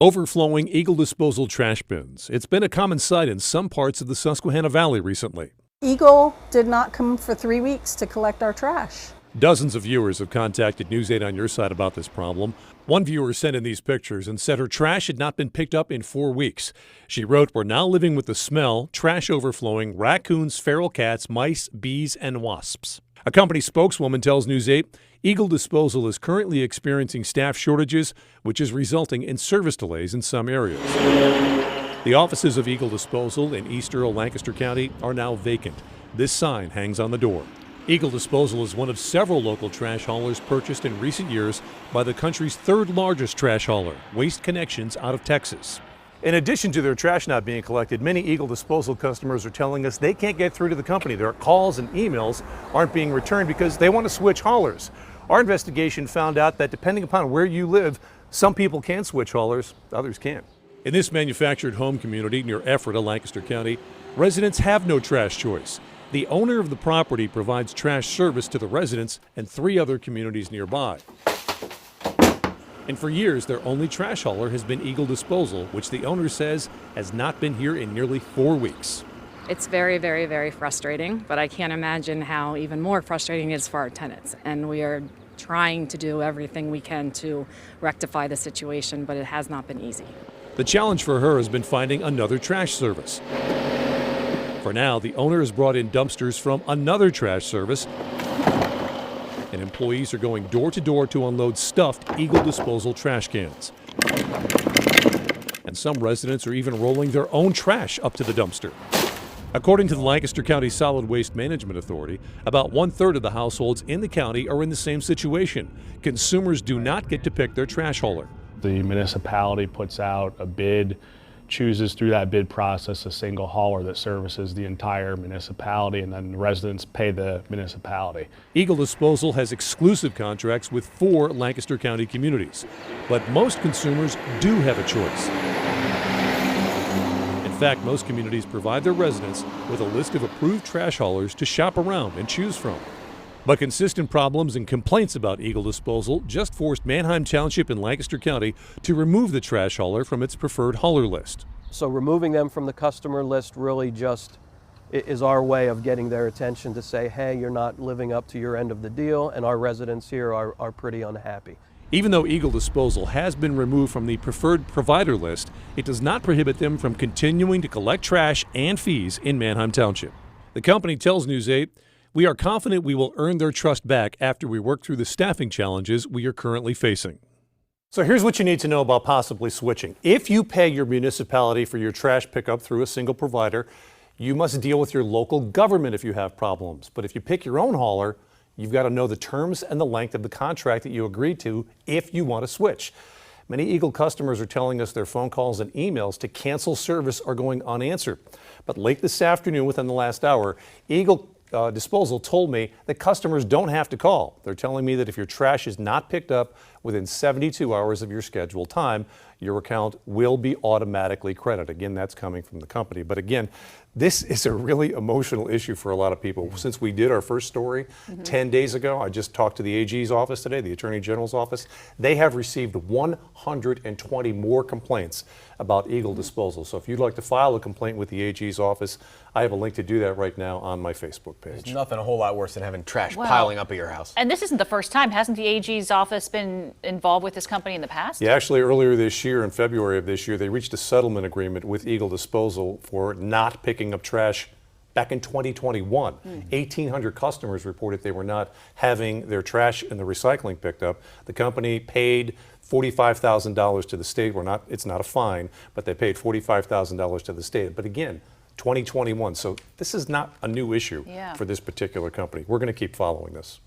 Overflowing Eagle disposal trash bins. It's been a common sight in some parts of the Susquehanna Valley recently. Eagle did not come for 3 weeks to collect our trash. Dozens of viewers have contacted News 8 on your side about this problem. One viewer sent in these pictures and said her trash had not been picked up in 4 weeks. She wrote, "We're now living with the smell, trash overflowing, raccoons, feral cats, mice, bees, and wasps." A company spokeswoman tells News 8, Eagle Disposal is currently experiencing staff shortages, which is resulting in service delays in some areas. The offices of Eagle Disposal in East Earl, Lancaster County are now vacant. This sign hangs on the door. Eagle Disposal is one of several local trash haulers purchased in recent years by the country's third largest trash hauler, Waste Connections, out of Texas. In addition to their trash not being collected, many Eagle Disposal customers are telling us they can't get through to the company. Their calls and emails aren't being returned because they want to switch haulers. Our investigation found out that depending upon where you live, some people can switch haulers, others can't. In this manufactured home community near Ephrata, Lancaster County, residents have no trash choice. The owner of the property provides trash service to the residents and 3 other communities nearby. And for years, their only trash hauler has been Eagle Disposal, which the owner says has not been here in nearly 4 weeks. It's very, very, very frustrating, but I can't imagine how even more frustrating it is for our tenants. And we are trying to do everything we can to rectify the situation, but it has not been easy. The challenge for her has been finding another trash service. For now, the owner has brought in dumpsters from another trash service, and employees are going door to door to unload stuffed Eagle Disposal trash cans. And some residents are even rolling their own trash up to the dumpster. According to the Lancaster County Solid Waste Management Authority, about 1/3 of the households in the county are in the same situation. Consumers do not get to pick their trash hauler. The municipality puts out a bid, chooses through that bid process a single hauler that services the entire municipality, and then the residents pay the municipality. Eagle Disposal has exclusive contracts with 4 Lancaster County communities, but most consumers do have a choice. In fact, most communities provide their residents with a list of approved trash haulers to shop around and choose from. But consistent problems and complaints about Eagle Disposal just forced Manheim Township in Lancaster County to remove the trash hauler from its preferred hauler list. So removing them from the customer list really just is our way of getting their attention to say, hey, you're not living up to your end of the deal, and our residents here are pretty unhappy. Even though Eagle Disposal has been removed from the preferred provider list, it does not prohibit them from continuing to collect trash and fees in Manheim Township. The company tells News 8, "We are confident we will earn their trust back after we work through the staffing challenges we are currently facing." So here's what you need to know about possibly switching. If you pay your municipality for your trash pickup through a single provider, you must deal with your local government if you have problems. But if you pick your own hauler, you've got to know the terms and the length of the contract that you agreed to if you want to switch. Many Eagle customers are telling us their phone calls and emails to cancel service are going unanswered. But late this afternoon, within the last hour, Eagle Disposal told me that customers don't have to call. They're telling me that if your trash is not picked up within 72 hours of your scheduled time, your account will be automatically credited. Again, that's coming from the company. But again, this is a really emotional issue for a lot of people. Since we did our first story 10 days ago, I just talked to the AG's office today, the Attorney General's office. They have received 120 more complaints about Eagle Disposal. So if you'd like to file a complaint with the AG's office, I have a link to do that right now on my Facebook page. There's nothing a whole lot worse than having trash piling up at your house. And this isn't the first time. Hasn't the AG's office been involved with this company in the past? Yeah, actually earlier this year, in February of this year, they reached a settlement agreement with Eagle Disposal for not picking up trash back in 2021. 1,800 customers reported they were not having their trash and the recycling picked up. The company paid $45,000 to the state. It's not a fine, but they paid $45,000 to the state. But again, 2021. So this is not a new issue for this particular company. We're going to keep following this.